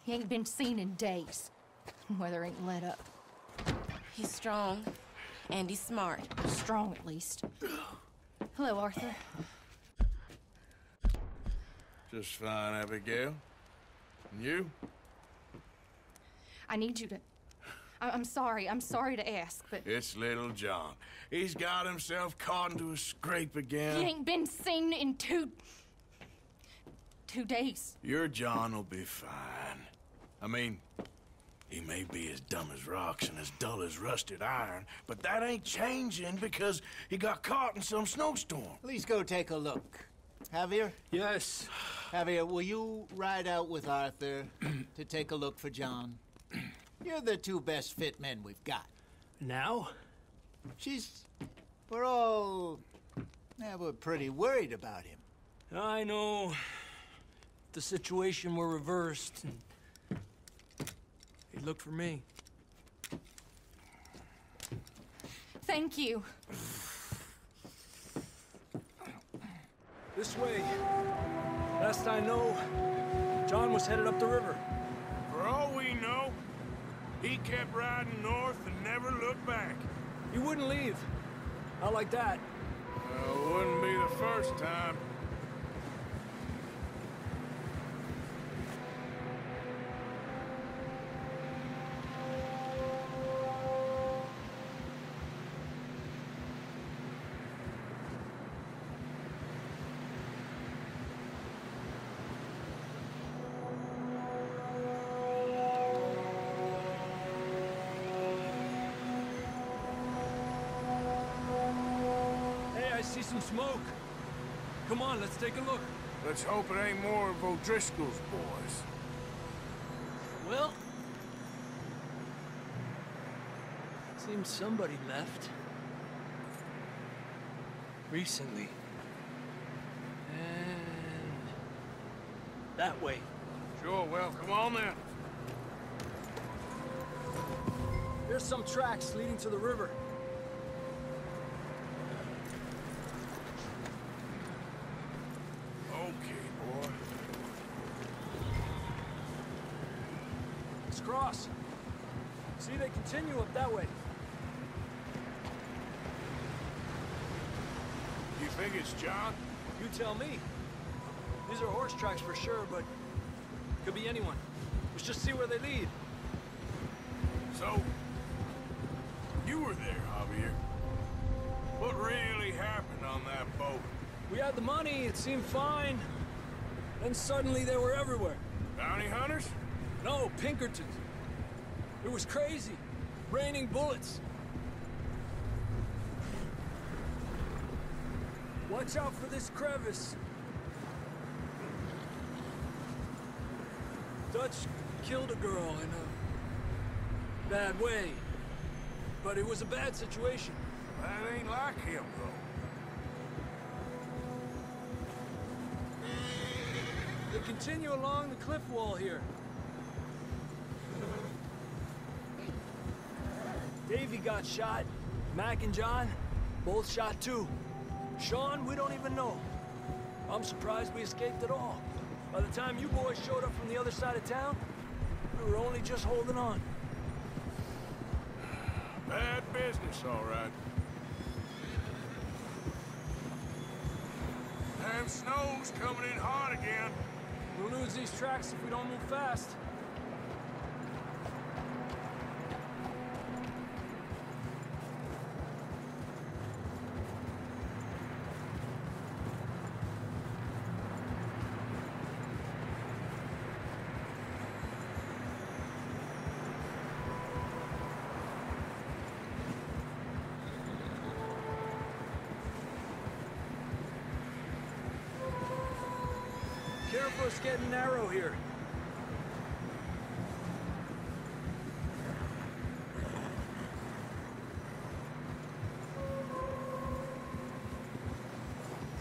He ain't been seen in days. Weather ain't let up. He's strong, and he's smart. Strong, at least. Hello, Arthur. Just fine, Abigail. And you? I need you to... I'm sorry to ask, but... It's little John. He's got himself caught into a scrape again. He ain't been seen in two days. Your John will be fine. I mean, he may be as dumb as rocks and as dull as rusted iron, but that ain't changing because he got caught in some snowstorm. Please go take a look. Javier? Yes. Javier, will you ride out with Arthur to take a look for John? You're the two best fit men we've got. Now? We're pretty worried about him. I know. The situation were reversed, and he looked for me. Thank you. This way. Last I know, John was headed up the river. For all we know, he kept riding north and never looked back. He wouldn't leave. Not like that. Wouldn't be the first time. I see some smoke. Come on, let's take a look. Let's hope it ain't more of O'Driscoll's boys. Well, seems somebody left. Recently. And that way. Sure, well, come on then. There's some tracks leading to the river. Okay, boy. Let's cross. See, they continue up that way. You think it's John? You tell me. These are horse tracks for sure, but could be anyone. Let's just see where they lead. So, you were there, Javier. What really happened on that boat? We had the money, it seemed fine. Then suddenly they were everywhere. Bounty hunters? No, Pinkertons. It was crazy. Raining bullets. Watch out for this crevice. Dutch killed a girl in a bad way. But it was a bad situation. That ain't like him, though. They continue along the cliff wall here. Davey got shot. Mac and John, both shot too. Sean, we don't even know. I'm surprised we escaped at all. By the time you boys showed up from the other side of town, we were only just holding on. Bad business, all right. Damn snow's coming in hot again. We'll lose these tracks if we don't move fast. Careful, it's getting narrow here.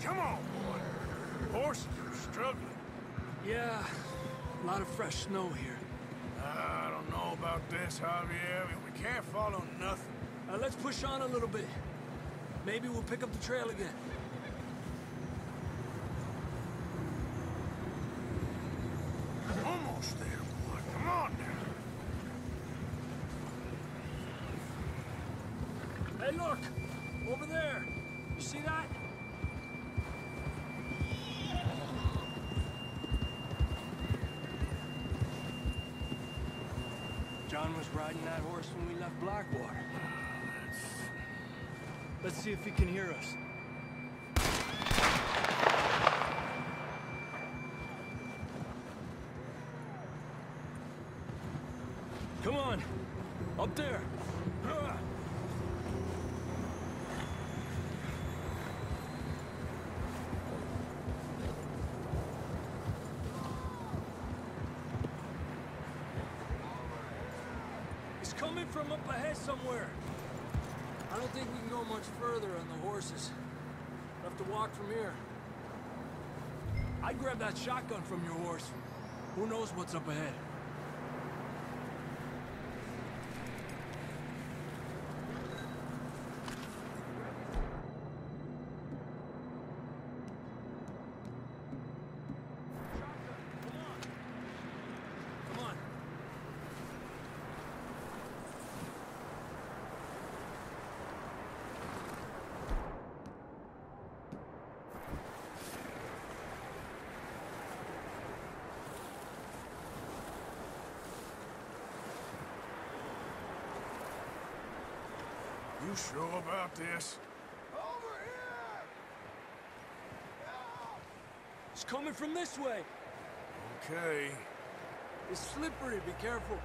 Come on, boy. Horses are struggling. Yeah, a lot of fresh snow here. I don't know about this, Javier. We can't follow nothing. Let's push on a little bit. Maybe we'll pick up the trail again. Almost there, boy. Come Hey, look! Over there! You see that? John was riding that horse when we left Blackwater. Let's see if he can hear us. Come on! Up there! He's coming from up ahead somewhere. I don't think we can go much further on the horses. We'll have to walk from here. I'd grab that shotgun from your horse. Who knows what's up ahead? You sure about this? Over here! It's coming from this way. Okay. It's slippery, be careful.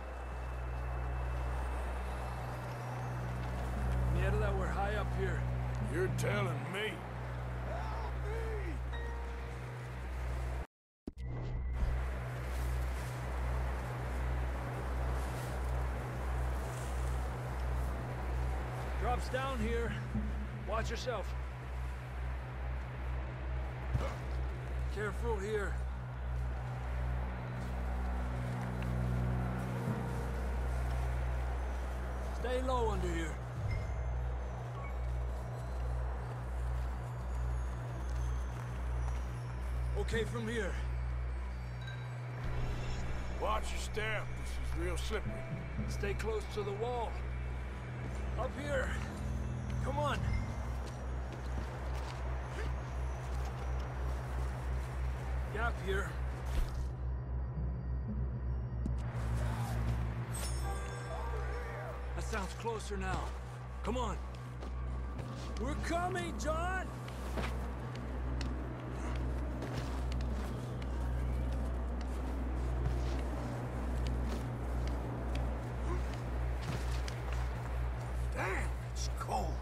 Yeah, that we're high up here. You're telling me. Drops down here. Watch yourself. Careful here. Stay low under here. Okay from here. Watch your step. This is real slippery. Stay close to the wall. Up here. Come on. Gap here. That sounds closer now. Come on. We're coming, John! Damn, it's cold.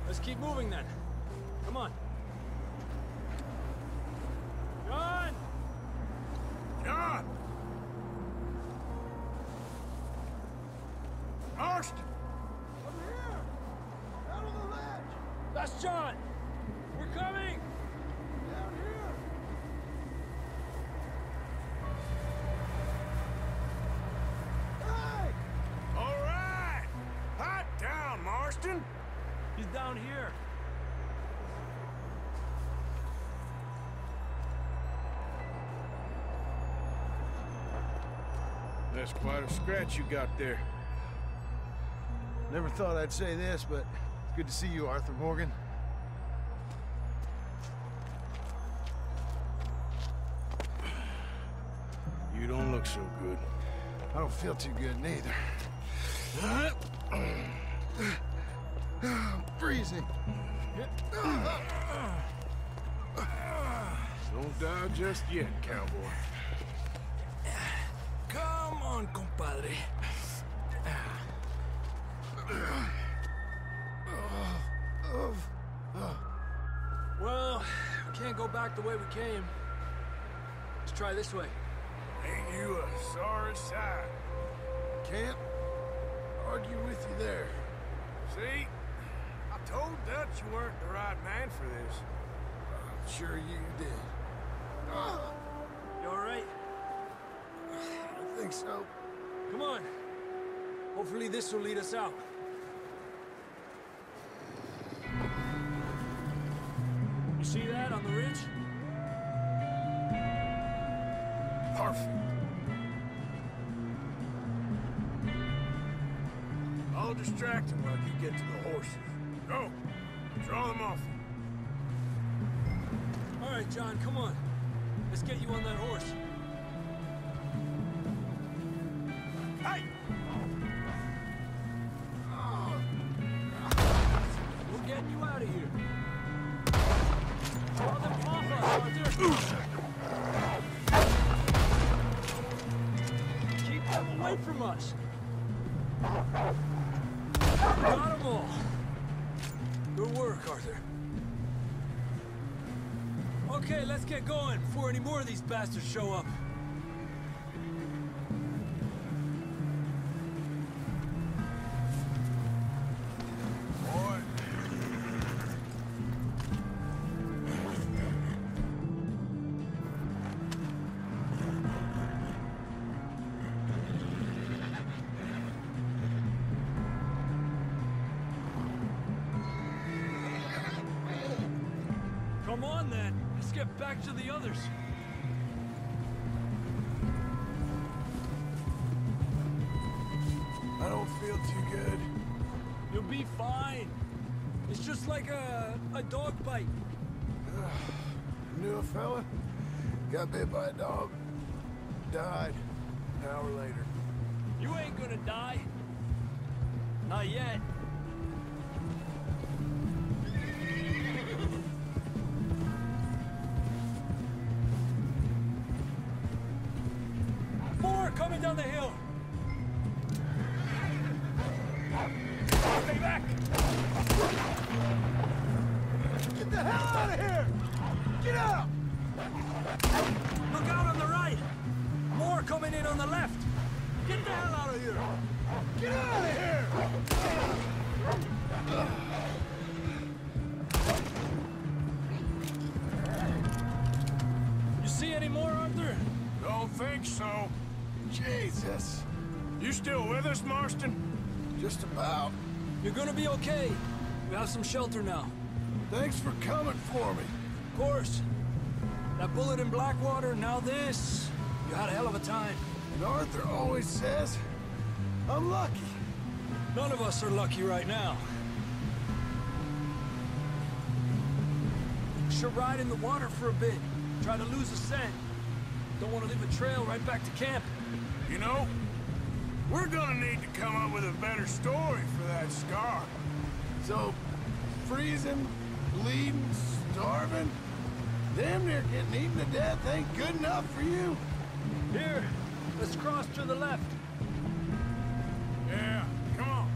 Let's keep moving then. Come on. John! John! Marston! Over here! Out on the ledge! That's John! We're coming! Down here! Hey! All right! Hot down, Marston! He's down here. That's quite a scratch you got there. Never thought I'd say this, but it's good to see you, Arthur Morgan. You don't look so good. I don't feel too good neither. I'm freezing. Don't die just yet, cowboy. Come on, compadre. Well, we can't go back the way we came. Let's try this way. Ain't you a sorry sight? Can't argue with you there. See? I told Dutch you weren't the right man for this. I'm sure you did. You all right? I think so. Come on. Hopefully this will lead us out. You see that on the ridge? Arthur. I'll distract him while you get to the horses. Go! Draw them off. All right, John, come on. Let's get you on that horse. Hey! We're getting you out of here. Draw them off us, Arthur. Keep them away from us. Got them all. Good work, Arthur. Okay, let's get going before any more of these bastards show up. Boy. Come on, then. Let's get back to the others. I don't feel too good. You'll be fine. It's just like a dog bite. Knew a fella, got bit by a dog, died an hour later. You ain't gonna die. Not yet. More coming down the hill. Stay back. Get the hell out of here! Get out! Look out on the right. More coming in on the left. Get the hell out of here. Get out of here! You see any more, Arthur? Don't think so. Jesus. You still with us, Marston? Just about. You're gonna be okay. We have some shelter now. Thanks for coming for me. Of course. That bullet in Blackwater, now this. You had a hell of a time. And Arthur always says, I'm lucky. None of us are lucky right now. Should ride in the water for a bit. Try to lose a scent. Don't want to leave a trail right back to camp. You know, we're gonna need to come up with a better story for that scar. So, freezing, bleeding, starving, damn near getting eaten to death ain't good enough for you. Here, let's cross to the left. Yeah, come on.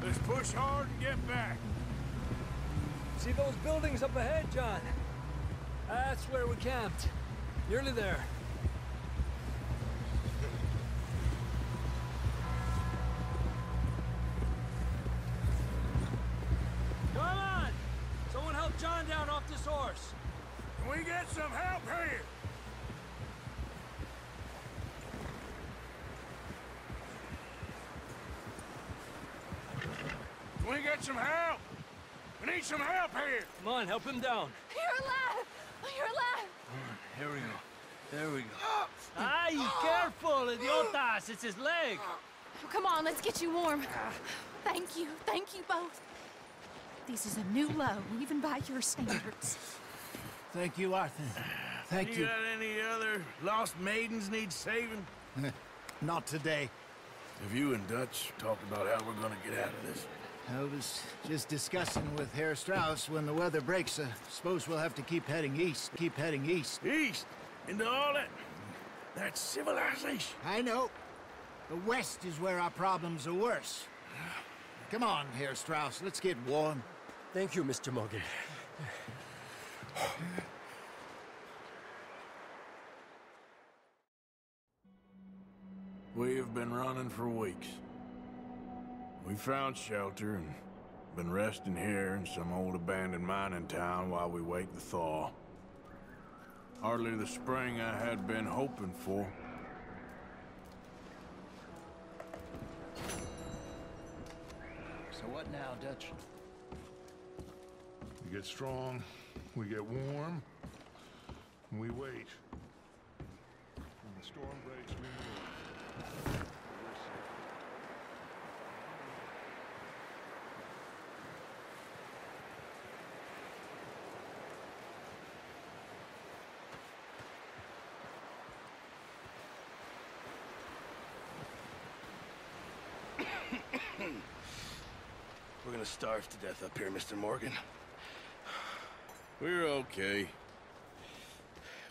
Let's push hard and get back. See those buildings up ahead, John? That's where we camped. Nearly there. Come on! Someone help John down off this horse. Can we get some help here? Can we get some help? We need some help here. Come on, help him down. You're alive! You're alive! Here we go. There we go. Ay, careful, idiotas! It's his leg. Come on, let's get you warm. Thank you both. This is a new low, even by your standards. Thank you, Arthur. Thank You you. got any other lost maidens need saving? Not today. Have you and Dutch talked about how we're gonna get out of this? I was just discussing with Herr Strauss when the weather breaks. Suppose we'll have to keep heading east. Keep heading east. East? Into all that civilization? I know. The west is where our problems are worse. Come on, Herr Strauss. Let's get warm. Thank you, Mr. Morgan. We have been running for weeks. We found shelter and been resting here in some old abandoned mining town while we wait the thaw. Hardly the spring I had been hoping for. So what now, Dutch? We get strong, we get warm, and we wait. storm breaks, we move. We're gonna starve to death up here, Mr. Morgan. We're okay.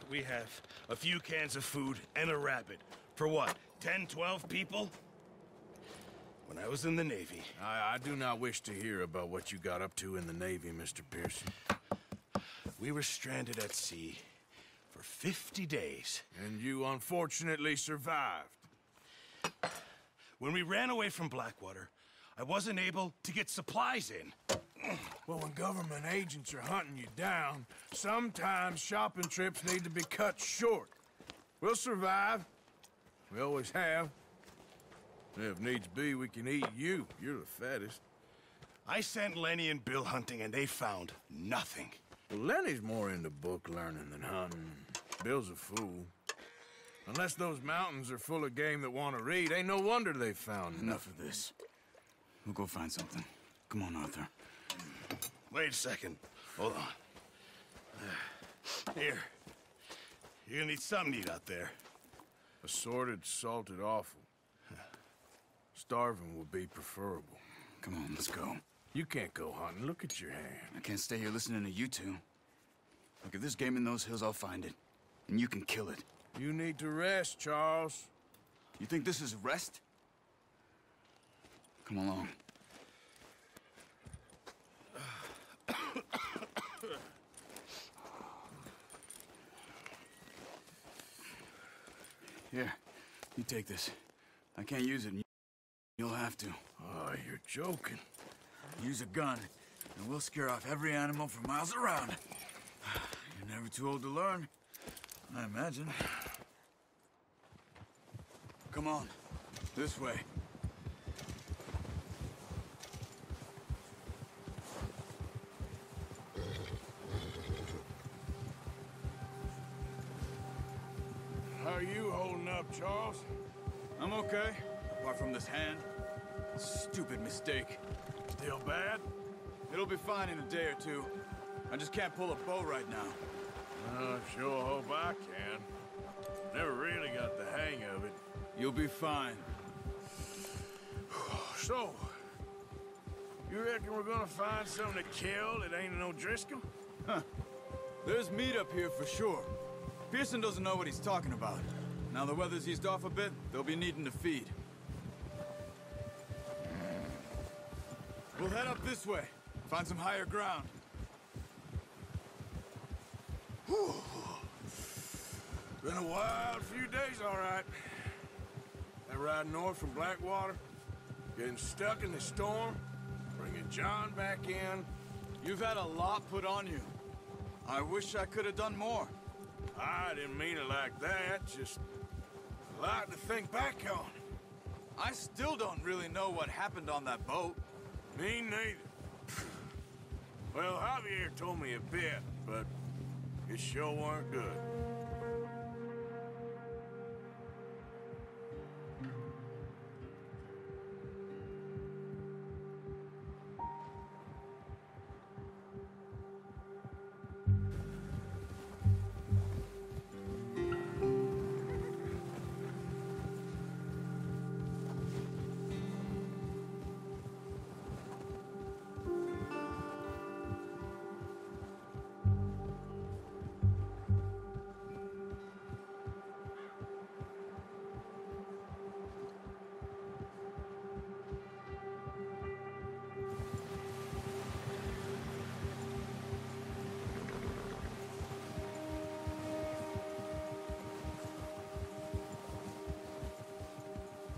We have a few cans of food and a rabbit. For what, 10, 12 people? When I was in the Navy... I do not wish to hear about what you got up to in the Navy, Mr. Pearson. We were stranded at sea for 50 days. And you unfortunately survived. When we ran away from Blackwater, I wasn't able to get supplies in. Well, when government agents are hunting you down, sometimes shopping trips need to be cut short. We'll survive. We always have. If needs be, we can eat you. You're the fattest. I sent Lenny and Bill hunting, and they found nothing. Well, Lenny's more into book learning than hunting. Bill's a fool. Unless those mountains are full of game that want to read, ain't no wonder they found Enough of this. We'll go find something. Come on, Arthur. Wait a second. Hold on. Here. You're gonna need something to eat out there. Assorted, salted offal. Starving would be preferable. Come on, let's go. You can't go hunting. Look at your hand. I can't stay here listening to you two. Look, if there's game in those hills, I'll find it. And you can kill it. You need to rest, Charles. You think this is rest? Come along. Here, you take this. I can't use it, and you'll have to. Oh, you're joking. Use a gun, and we'll scare off every animal for miles around. You're never too old to learn, I imagine. Come on, this way. How are you holding up, Charles? I'm okay, apart from this hand. Stupid mistake. Still bad? It'll be fine in a day or two. I just can't pull a bow right now. I sure hope I can. Never really got the hang of it. You'll be fine. So, you reckon we're gonna find something to kill that ain't an O'Driscoll? Huh. There's meat up here for sure. Pearson doesn't know what he's talking about. Now the weather's eased off a bit, they'll be needing to feed. We'll head up this way. Find some higher ground. Whew. Been a wild few days, all right. That ride north from Blackwater, getting stuck in the storm, bringing John back in. You've had a lot put on you. I wish I could have done more. I didn't mean it like that, just a lot to think back on. I still don't really know what happened on that boat. Me neither. Well, Javier told me a bit, but it sure weren't good.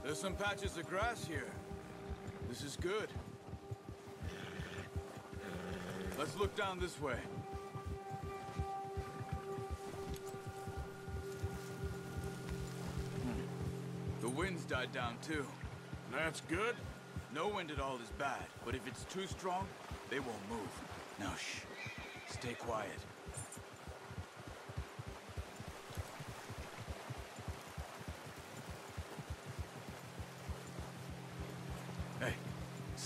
There's some patches of grass here. This is good. Let's look down this way. The wind's died down too. That's good. No wind at all is bad, but if it's too strong, they won't move. Now shh. Stay quiet.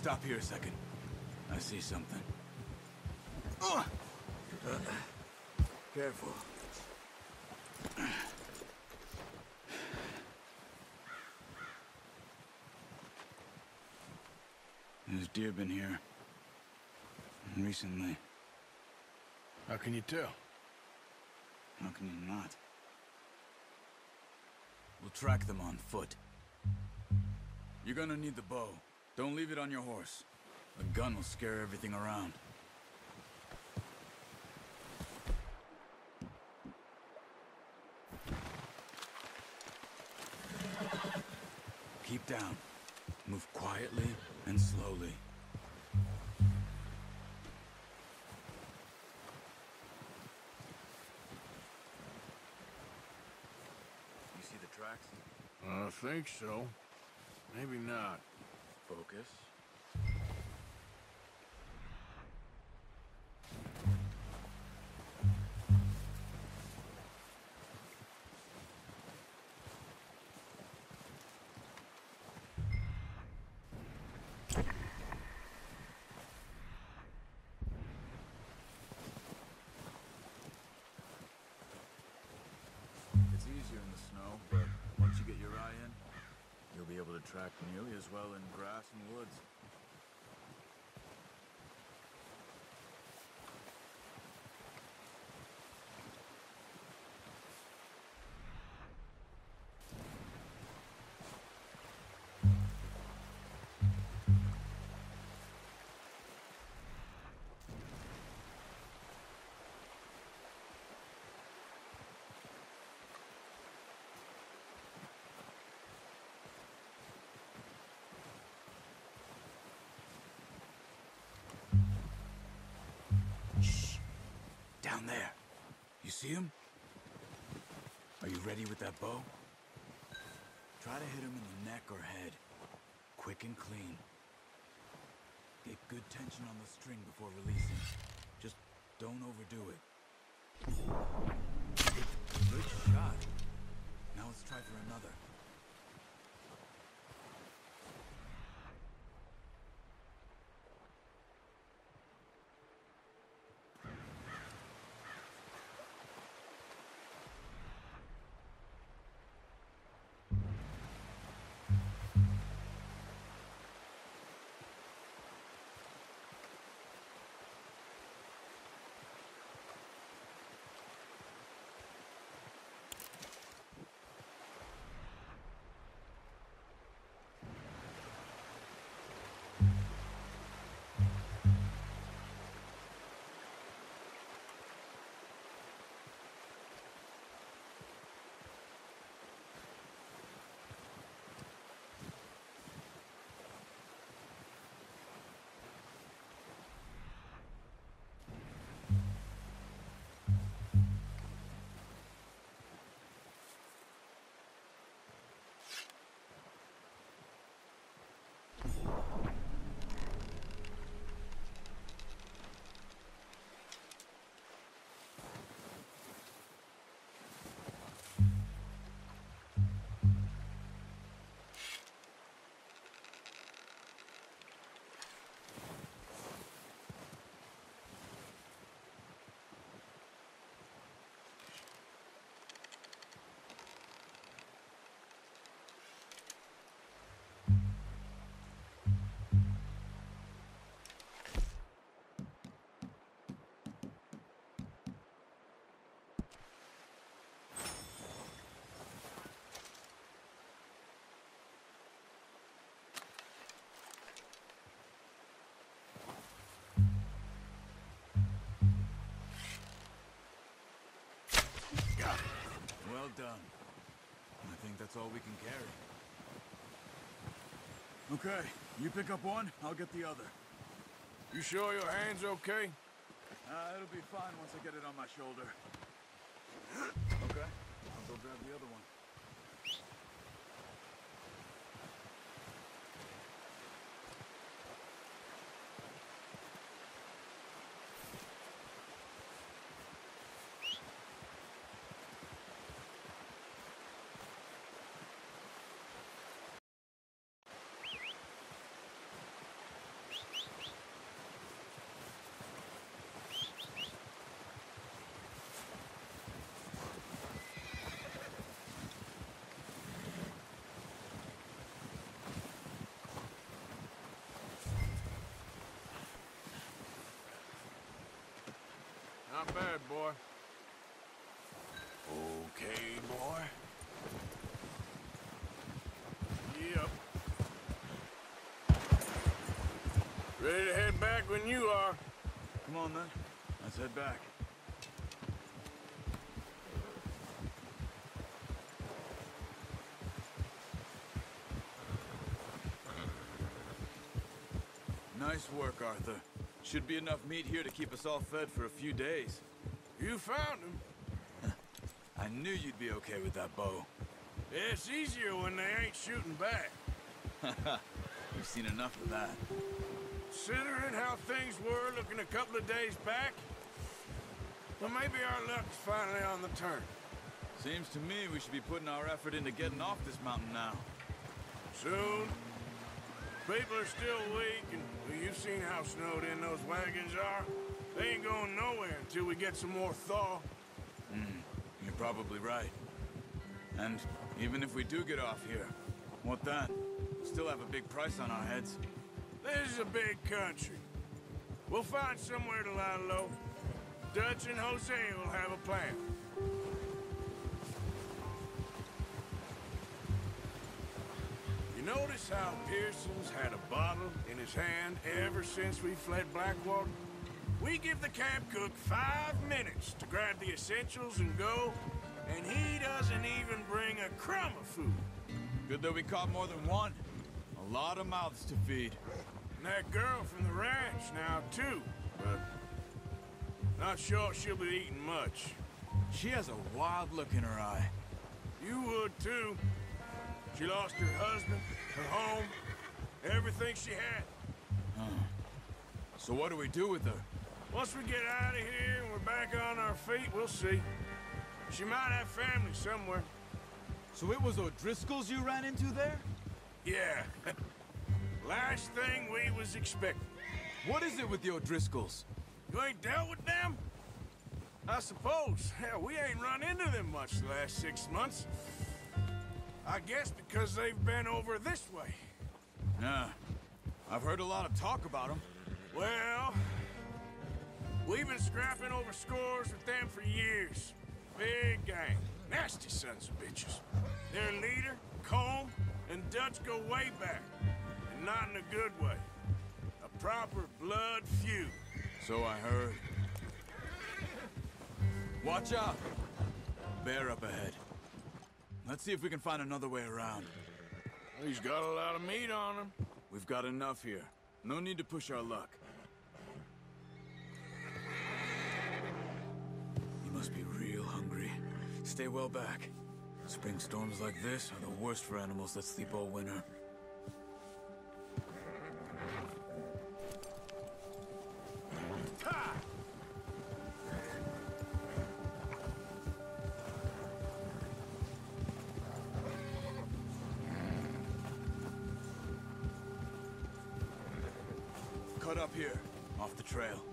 Stop here a second. I see something. Careful. There's deer been here. Recently. How can you tell? How can you not? We'll track them on foot. You're gonna need the bow. Don't leave it on your horse. A gun will scare everything around. Keep down. Move quietly and slowly. You see the tracks? I think so. Maybe not. Focus. It's easier in the snow, but once you get your eye in, you'll be able to track nearly as well in grass and woods. Down there. You see him? Are you ready with that bow? Try to hit him in the neck or head. Quick and clean. Get good tension on the string before releasing. Just don't overdo it. Good shot. Now let's try for another. Well done. I think that's all we can carry. Okay, you pick up one, I'll get the other. You sure your hand's okay? It'll be fine once I get it on my shoulder. Okay, I'll go grab the other one. Not bad, boy. Okay, boy. Yep. Ready to head back when you are. Come on, then. Let's head back. Nice work, Arthur. Should be enough meat here to keep us all fed for a few days. You found him. I knew you'd be okay with that bow. It's easier when they ain't shooting back. We've seen enough of that. Considering how things were looking a couple of days back, well, maybe our luck's finally on the turn. Seems to me we should be putting our effort into getting off this mountain now. Soon. People are still weak, and well, you've seen how snowed in those wagons are. They ain't going nowhere until we get some more thaw. You're probably right. And even if we do get off here, what then? Still have a big price on our heads. This is a big country. We'll find somewhere to lie low. Dutch and Hosea will have a plan. You notice how Pearson's had a bottle in his hand ever since we fled Blackwater? We give the camp cook 5 minutes to grab the essentials and go, and he doesn't even bring a crumb of food. Good that we caught more than one. A lot of mouths to feed. And that girl from the ranch now, too, but not sure she'll be eating much. She has a wild look in her eye. You would, too. She lost her husband, her home, everything she had. So what do we do with her? Once we get out of here and we're back on our feet, we'll see. She might have family somewhere. So it was O'Driscoll's you ran into there? Yeah. Last thing we was expecting. What is it with the O'Driscolls? You ain't dealt with them? I suppose. Hell, we ain't run into them much the last 6 months. I guess because they've been over this way. Yeah. I've heard a lot of talk about them. Well, we've been scrapping over scores with them for years. Big gang. Nasty sons of bitches. Their leader, Colm, and Dutch go way back. And not in a good way. A proper blood feud. So I heard. Watch out! Bear up ahead. Let's see if we can find another way around. He's got a lot of meat on him. We've got enough here. No need to push our luck. You must be real hungry. Stay well back. Spring storms like this are the worst for animals that sleep all winter. Ha! Cut up here, off the trail.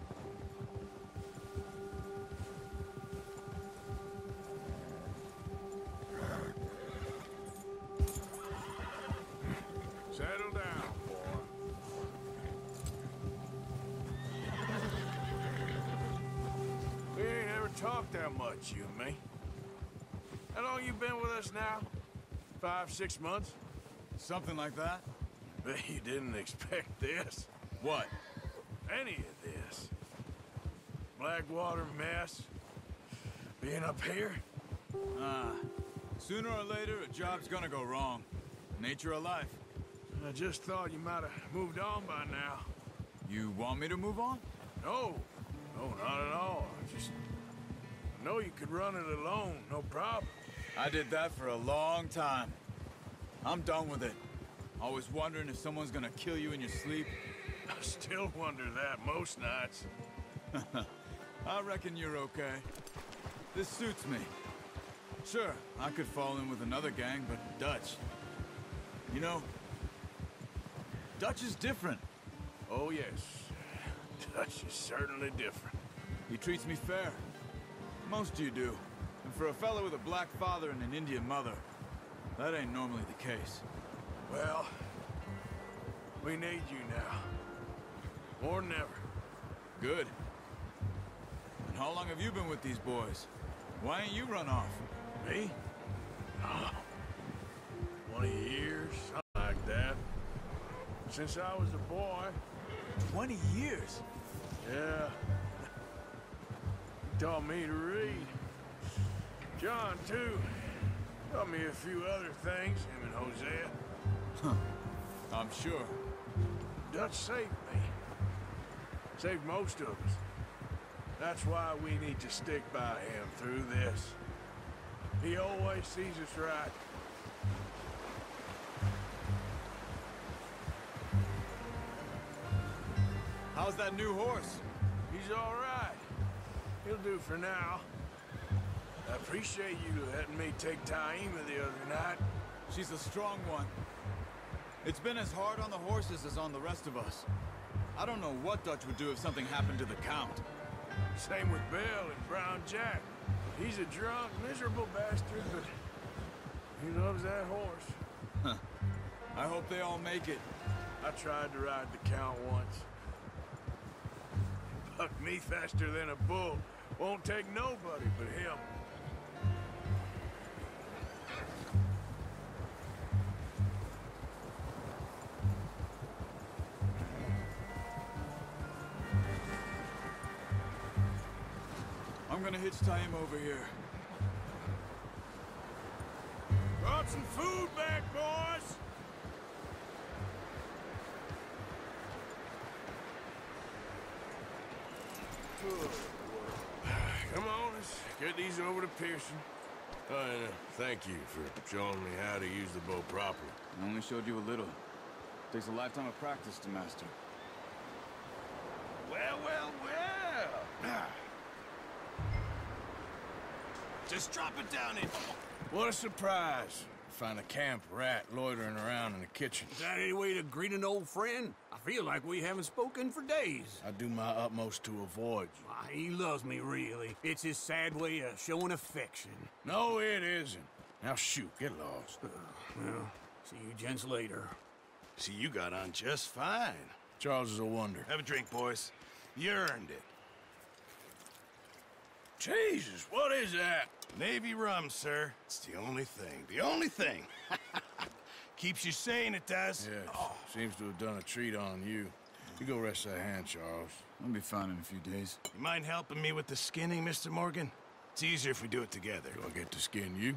Settle down, boy. We ain't ever talked that much, you and me. How long you been with us now? 5, 6 months? Something like that? Bet you didn't expect this. What? Any of this. Blackwater mess. Being up here. Sooner or later, a job's gonna go wrong. Nature of life. I just thought you might have moved on by now. You want me to move on? No. No, not at all. I know you could run it alone, no problem. I did that for a long time. I'm done with it. Always wondering if someone's gonna kill you in your sleep. I still wonder that most nights. I reckon you're okay. This suits me. Sure, I could fall in with another gang, but Dutch... You know, Dutch is different. Oh, yes. Dutch is certainly different. He treats me fair. Most of you do. And for a fellow with a black father and an Indian mother, that ain't normally the case. Well, we need you now. More than ever. Good. And how long have you been with these boys? Why ain't you run off? Me? 20 years, something like that. Since I was a boy. 20 years? Yeah. He taught me to read. John, too. Taught me a few other things, him and Hosea. Huh. I'm sure. Dutch saved me. Saved most of us. That's why we need to stick by him through this. He always sees us right. How's that new horse? He's all right. He'll do for now. I appreciate you letting me take Taima the other night. She's a strong one. It's been as hard on the horses as on the rest of us. I don't know what Dutch would do if something happened to the Count. Same with Bill and Brown Jack. He's a drunk, miserable bastard, but he loves that horse. Huh. I hope they all make it. I tried to ride the Count once. Bucked me faster than a bull. Won't take nobody but him. I'm gonna hitch Taima over here. Brought some food back, boys! Come on, let's get these over to Pearson. And thank you for showing me how to use the bow properly. I only showed you a little. Takes a lifetime of practice to master. Well, well, well! Just drop it down in. What a surprise. Find a camp rat loitering around in the kitchen. Is that any way to greet an old friend? I feel like we haven't spoken for days. I do my utmost to avoid you. Why, he loves me, really. It's his sad way of showing affection. No, it isn't. Now shoot, get lost. Well, see you gents later. See, you got on just fine. Charles is a wonder. Have a drink, boys. You earned it. Jesus, what is that? Navy rum, sir. It's the only thing. The only thing. Keeps you sane, it does. Yes, seems to have done a treat on you. You go rest that hand, Charles. I'll be fine in a few days. You mind helping me with the skinning, Mr. Morgan? It's easier if we do it together. Do I get to skin you?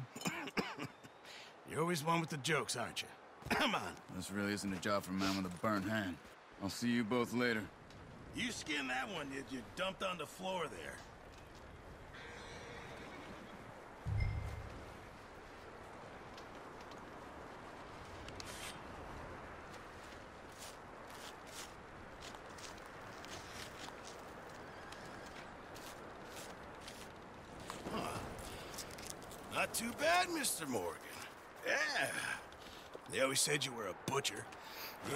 You're always one with the jokes, aren't you? Come on. This really isn't a job for a man with a burnt hand. I'll see you both later. You skinned that one you dumped on the floor there. Not too bad, Mr. Morgan. Yeah. They always said you were a butcher.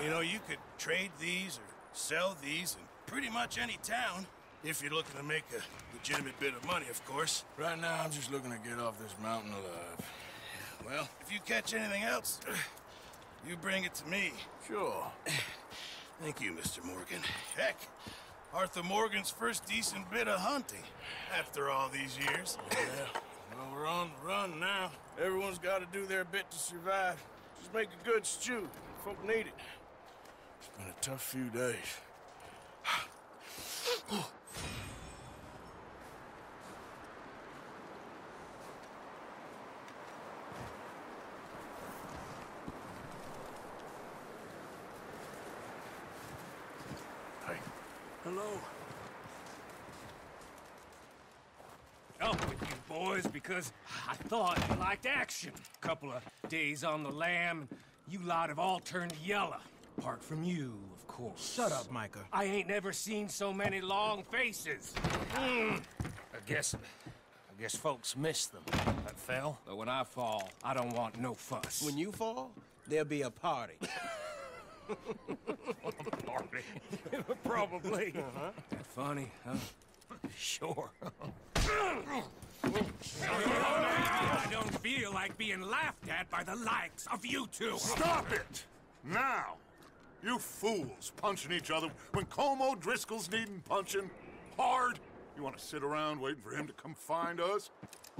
You know, you could trade these or sell these in pretty much any town, if you're looking to make a legitimate bit of money, of course. Right now, I'm just looking to get off this mountain alive. Well, if you catch anything else, you bring it to me. Sure. Thank you, Mr. Morgan. Heck, Arthur Morgan's first decent bit of hunting after all these years. Yeah. Well, we're on the run now. Everyone's got to do their bit to survive. Just make a good stew. Folk need it. It's been a tough few days. Hey. Hello. Up with you boys because I thought you liked action. Couple of days on the lam, you lot have all turned yellow. Apart from you, of course. Shut up, Micah. I ain't never seen so many long faces. I guess folks miss them. That fell. But when I fall, I don't want no fuss. When you fall, there'll be a party. Party? Probably. That funny, huh? Sure. I don't feel like being laughed at by the likes of you two. Stop it! Now! You fools punching each other when Como Driscoll's needing punching. Hard. You want to sit around waiting for him to come find us?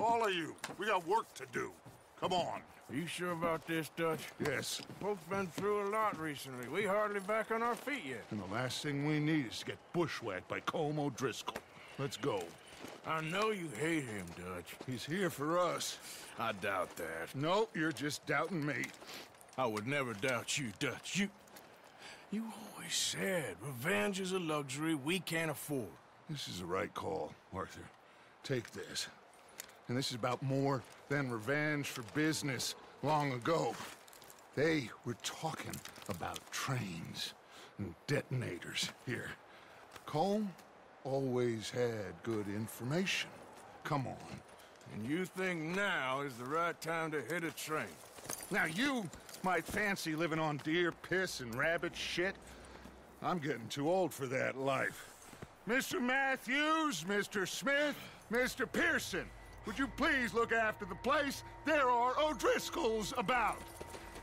All of you, we got work to do. Come on. Are you sure about this, Dutch? Yes. Folks been through a lot recently. We hardly back on our feet yet. And the last thing we need is to get bushwhacked by Colm O'Driscoll. Let's go. I know you hate him, Dutch. He's here for us. I doubt that. No, you're just doubting me. I would never doubt you, Dutch. You always said revenge is a luxury we can't afford. This is the right call, Arthur. Take this. And this is about more than revenge for business long ago. They were talking about trains and detonators here. Colm always had good information. Come on. And you think now is the right time to hit a train? Now you might fancy living on deer piss and rabbit shit. I'm getting too old for that life. Mr. Matthews, Mr. Smith, Mr. Pearson, would you please look after the place? There are O'Driscolls about.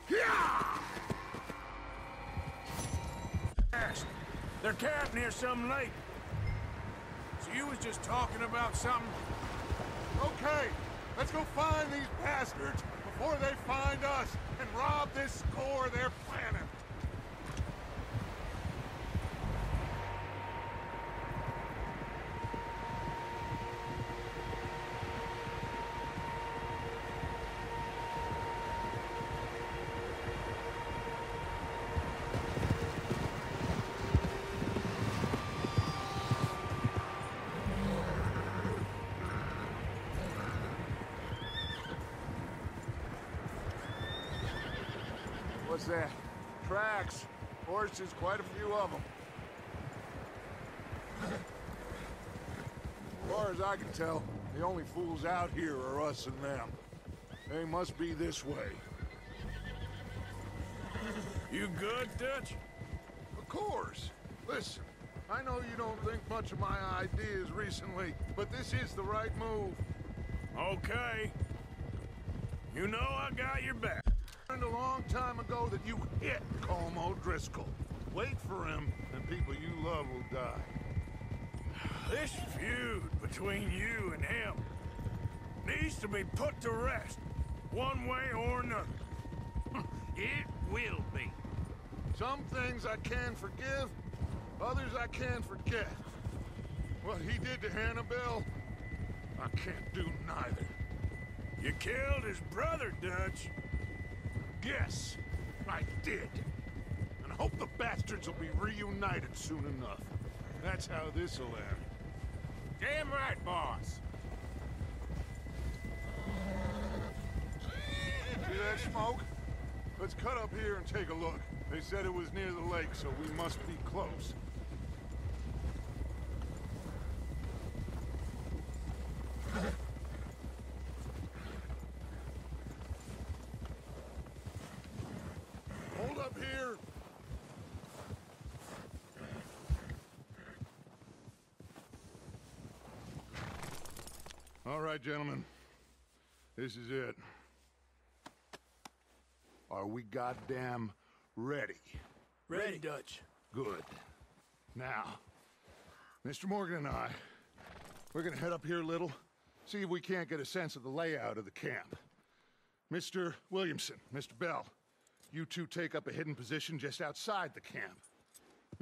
Yeah! They're camped near some lake. So you was just talking about something? Okay, let's go find these bastards before they find us and rob this score they're planning. What's that? Tracks. Horses, quite a few of them. As far as I can tell, the only fools out here are us and them. They must be this way. You good, Dutch? Of course. Listen, I know you don't think much of my ideas recently, but this is the right move. Okay. You know I got your back. Learned a long time ago that you hit Colm O'Driscoll. Wait for him, and people you love will die. This feud between you and him needs to be put to rest, one way or another. It will be. Some things I can forgive, others I can't forget. What he did to Annabelle, I can't do neither. You killed his brother, Dutch. Yes, I did. And I hope the bastards will be reunited soon enough. That's how this'll end. Damn right, boss. See that smoke? Let's cut up here and take a look. They said it was near the lake, so we must be close. Hold up here. All right, gentlemen. This is it. Are we goddamn ready? Ready, Dutch. Good. Now, Mr. Morgan and I, we're gonna head up here a little, see if we can't get a sense of the layout of the camp. Mr. Williamson, Mr. Bell, you two take up a hidden position just outside the camp.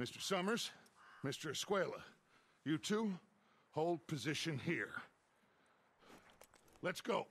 Mr. Summers, Mr. Escuela, you two hold position here. Let's go.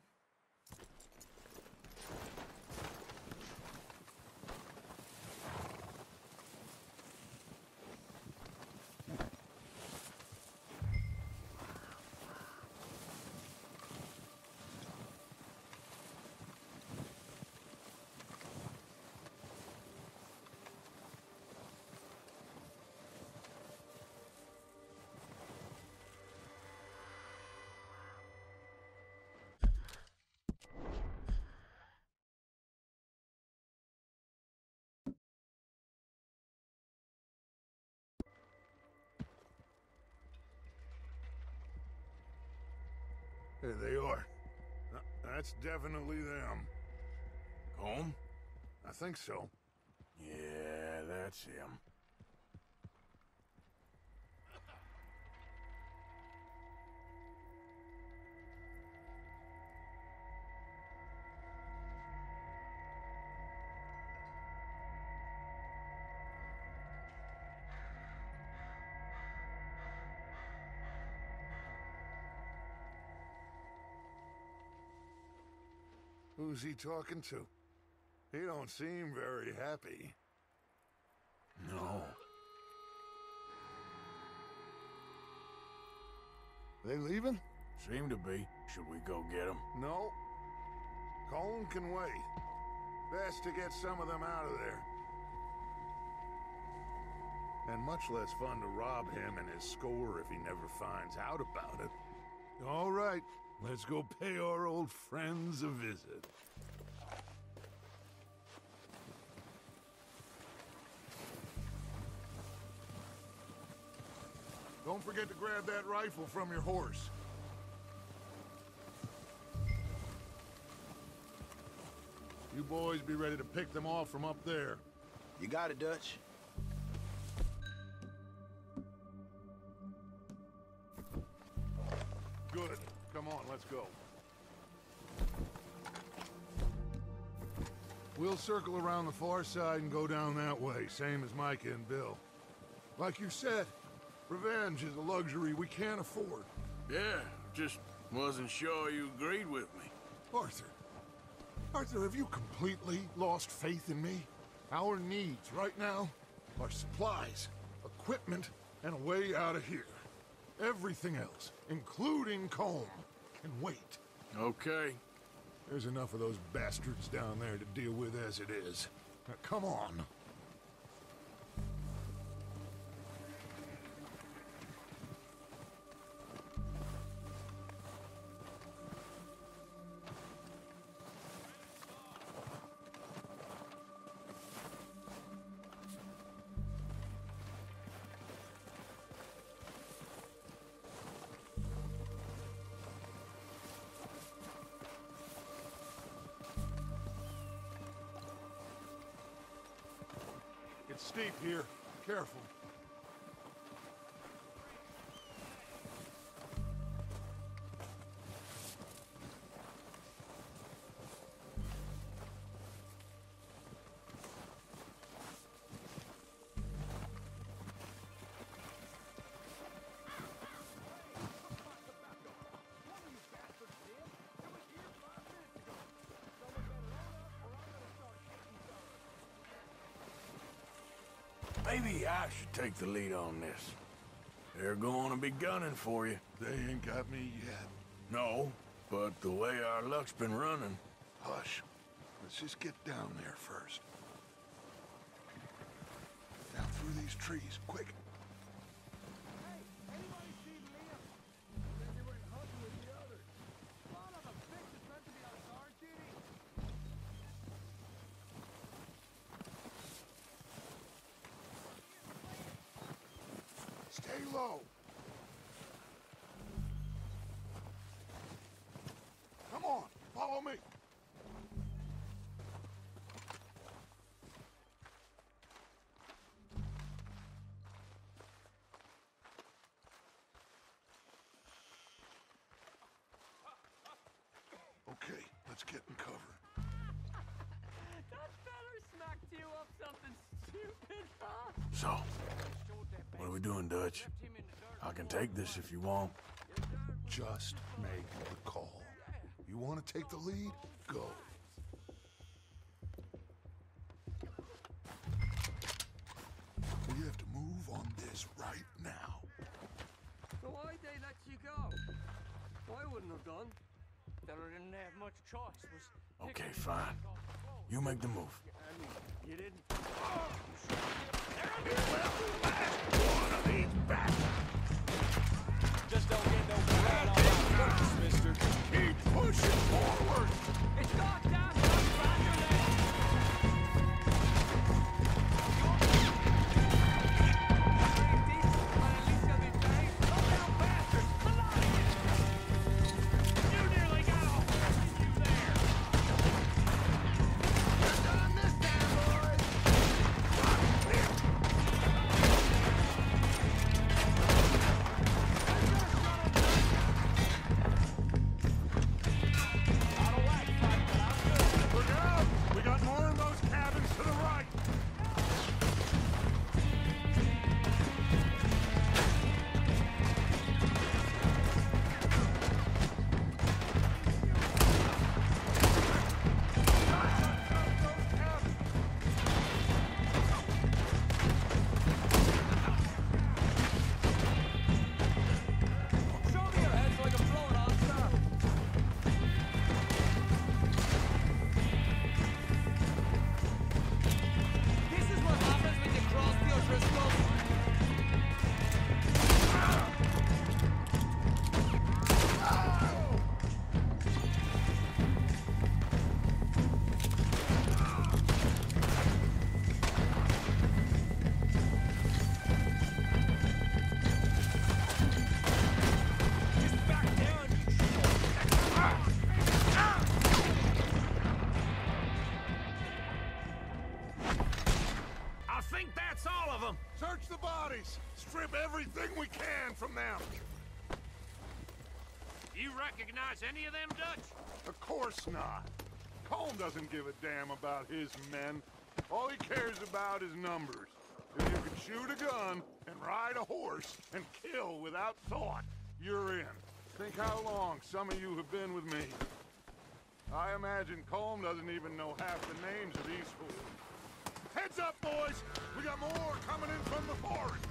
There they are. That's definitely them. Home? I think so. Yeah, that's him. Who's he talking to? He don't seem very happy. No. They leaving? Seem to be. Should we go get them? No. Colm can wait. Best to get some of them out of there. And much less fun to rob him and his score if he never finds out about it. All right, let's go pay our old friends a visit. Don't forget to grab that rifle from your horse. You boys be ready to pick them off from up there. You got it, Dutch. Good. Come on, let's go. We'll circle around the far side and go down that way, same as Micah and Bill. Like you said, revenge is a luxury we can't afford. Yeah, just wasn't sure you agreed with me. Arthur, have you completely lost faith in me? Our needs right now are supplies, equipment, and a way out of here. Everything else, including Colm, can wait. Okay. There's enough of those bastards down there to deal with as it is. Now, come on. It's steep here. Careful. Maybe I should take the lead on this. They're going to be gunning for you. They ain't got me yet. No, but the way our luck's been running... Hush. Let's just get down there first. Down through these trees, quick. Stay low. Come on, follow me. Okay, let's get in cover. That feller smacked you up something stupid, huh? So, what are we doing, Dutch? I can take this if you want. Just make the call. You want to take the lead? Go. We have to move on this right now. So why'd they let you go? I wouldn't have done. Feller didn't have much choice. Okay, fine. You make the move. I mean, you didn't. One of these bastards! Just don't get no blood on my purpose, mister. Keep pushing forward! It's goddamn much faster than... Out of whack. recognize any of them, Dutch? Of course not. Colm doesn't give a damn about his men. All he cares about is numbers. If you can shoot a gun and ride a horse and kill without thought, you're in. Think how long some of you have been with me. I imagine Colm doesn't even know half the names of these fools. Heads up, boys! We got more coming in from the forest!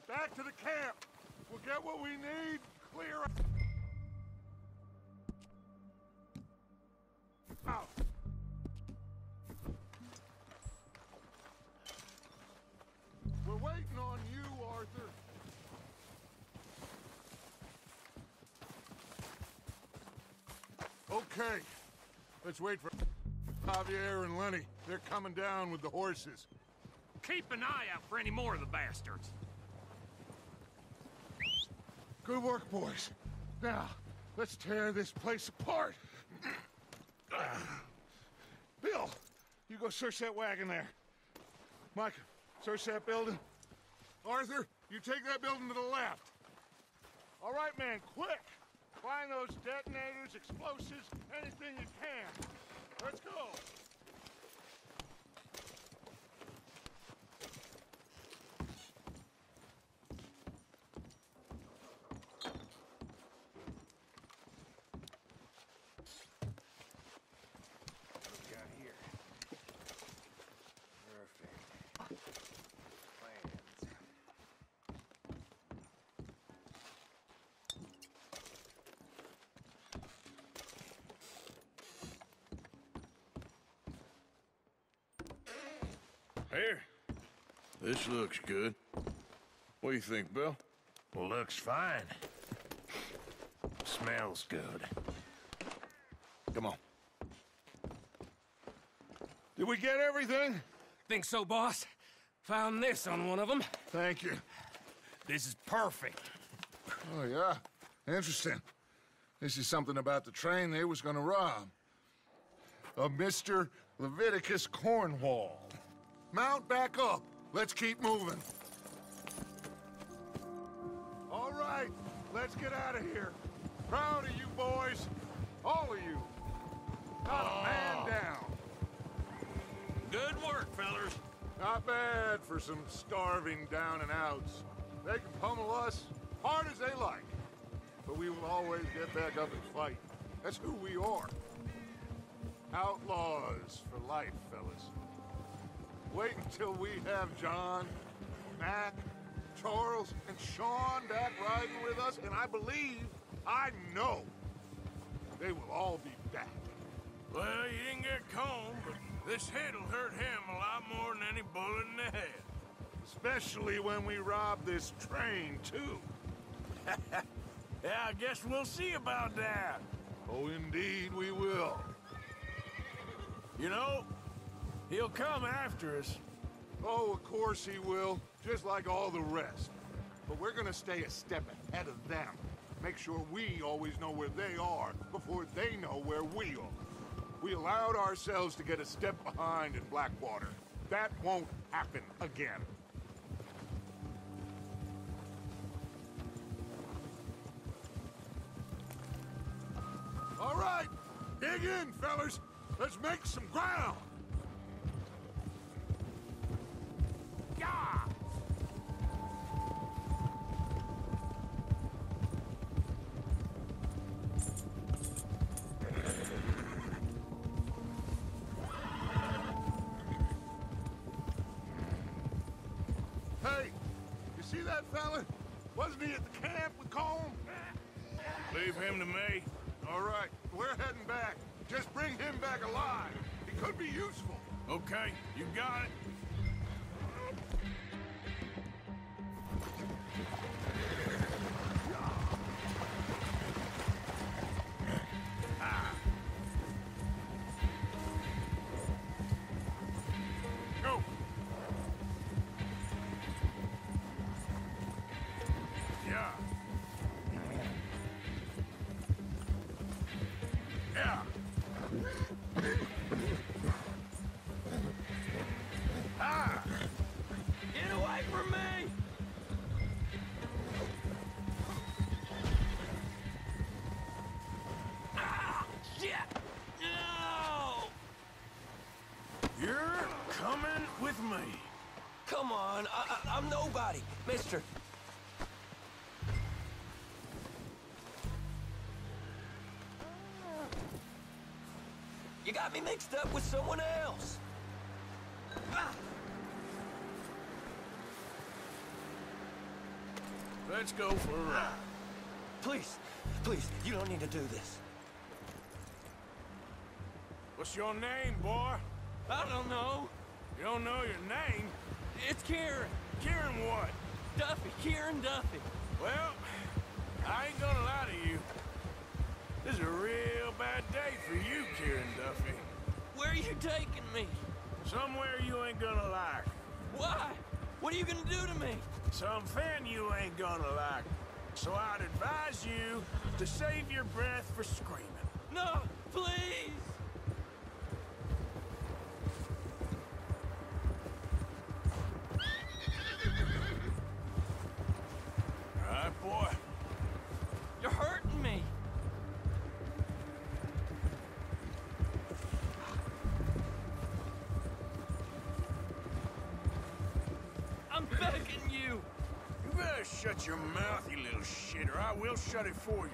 Back to the camp. We'll get what we need, clear out. We're waiting on you, Arthur. Okay. Let's wait for Javier and Lenny. They're coming down with the horses. Keep an eye out for any more of the bastards. Good work, boys. Now, let's tear this place apart. Bill, you go search that wagon there. Mike, search that building. Arthur, you take that building to the left. All right, man, quick. Find those detonators, explosives, anything you can. Let's go. Here. This looks good. What do you think, Bill? Looks fine. Smells good. Come on. Did we get everything? Think so, boss. Found this on one of them. Thank you. This is perfect. Oh, yeah? Interesting. This is something about the train they was gonna rob. Of Mr. Leviticus Cornwall. Mount back up. Let's keep moving. All right, let's get out of here. Proud of you boys. All of you. Not a man down. Good work, fellers. Not bad for some starving down and outs. They can pummel us hard as they like. But we will always get back up and fight. That's who we are. Outlaws for life, fellas. Wait until we have John, Mac, Charles, and Sean back riding with us, and I know, they will all be back. Well, you didn't get Colm, but this hit'll hurt him a lot more than any bullet in the head. Especially when we rob this train, too. Yeah, I guess we'll see about that. Oh, indeed we will. You know, he'll come after us. Oh, of course he will, just like all the rest. But we're gonna stay a step ahead of them. Make sure we always know where they are before they know where we are. We allowed ourselves to get a step behind in Blackwater. That won't happen again. All right, dig in, fellas. Let's make some ground. Yeah! Hey, you see that fella? Wasn't he at the camp with Colm? Leave him to me. All right, we're heading back. Just bring him back alive. He could be useful. Okay, you got it. Go. Yeah. Yeah. Ah! Get away from me! Ah! Shit! No! You're coming with me. Come on, I'm nobody, mister. You got me mixed up with someone else. Ah! Let's go for a ride. Please, please, you don't need to do this. What's your name, boy? I don't know. You don't know your name? It's Kieran. Kieran what? Duffy, Kieran Duffy. Well, I ain't gonna lie to you. This is a real bad day for you, Kieran Duffy. Where are you taking me? Somewhere you ain't gonna like. Why? What are you gonna do to me? Something you ain't gonna like. So I'd advise you to save your breath for screaming. No, please! All right, boy. You're hurting me. I'm begging you. You better shut your mouth, you little shit, or I will shut it for you.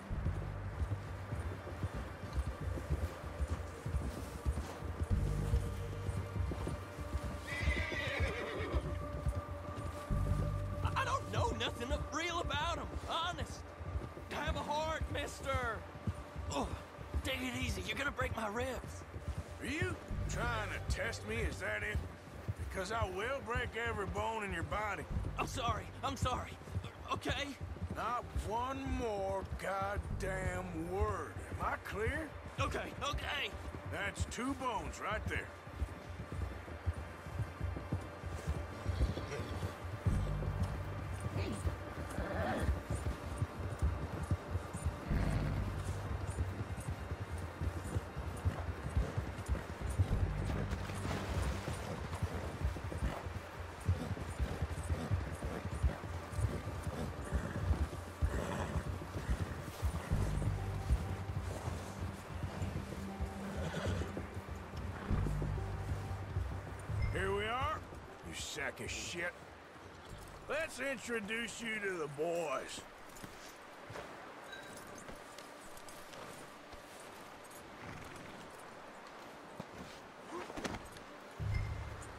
I don't know nothing real about him, honest. Have a heart, mister. Oh, take it easy. You're gonna break my ribs. Are you trying to test me? Is that it? Because I will break every bone in your body. I'm sorry. I'm sorry. Okay? Not one more goddamn word. Am I clear? Okay, okay. That's 2 bones right there. Here we are, you sack of shit. Let's introduce you to the boys.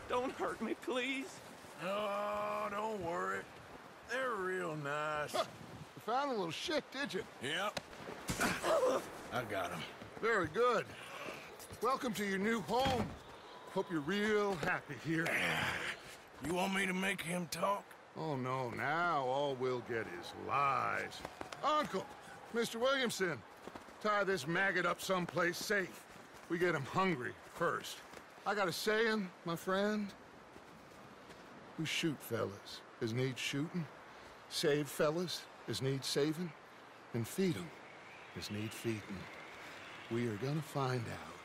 Don't hurt me, please. Oh, don't worry. They're real nice. Huh. You found a little shit, did you? Yep. I got him. Very good. Welcome to your new home. Hope you're real happy here. You want me to make him talk? Oh, no. Now all we'll get is lies. Uncle, Mr. Williamson, tie this maggot up someplace safe. We get him hungry first. I got a saying, my friend. We shoot fellas as need shooting, save fellas as need saving, and feed 'em as need feeding. We are gonna find out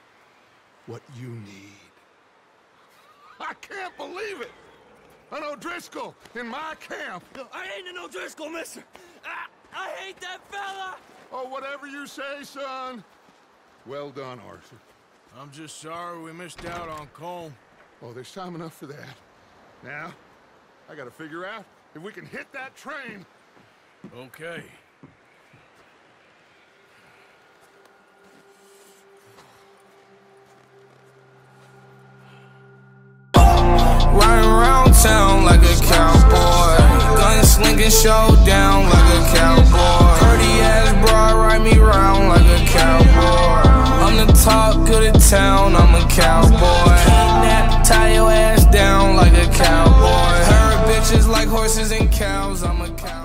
what you need. I can't believe it! An O'Driscoll in my camp! I ain't an O'Driscoll, mister! I hate that fella! Oh, whatever you say, son. Well done, Arthur. I'm just sorry we missed out on Colm. Oh, there's time enough for that. Now, I gotta figure out if we can hit that train. Okay. Riding around town like a cowboy, gunslinging showdown like a cowboy. Pretty ass broad ride me round like a cowboy. I'm the talk of the town, I'm a cowboy. Kidnap, tie your ass down like a cowboy. Herd bitches like horses and cows, I'm a cowboy.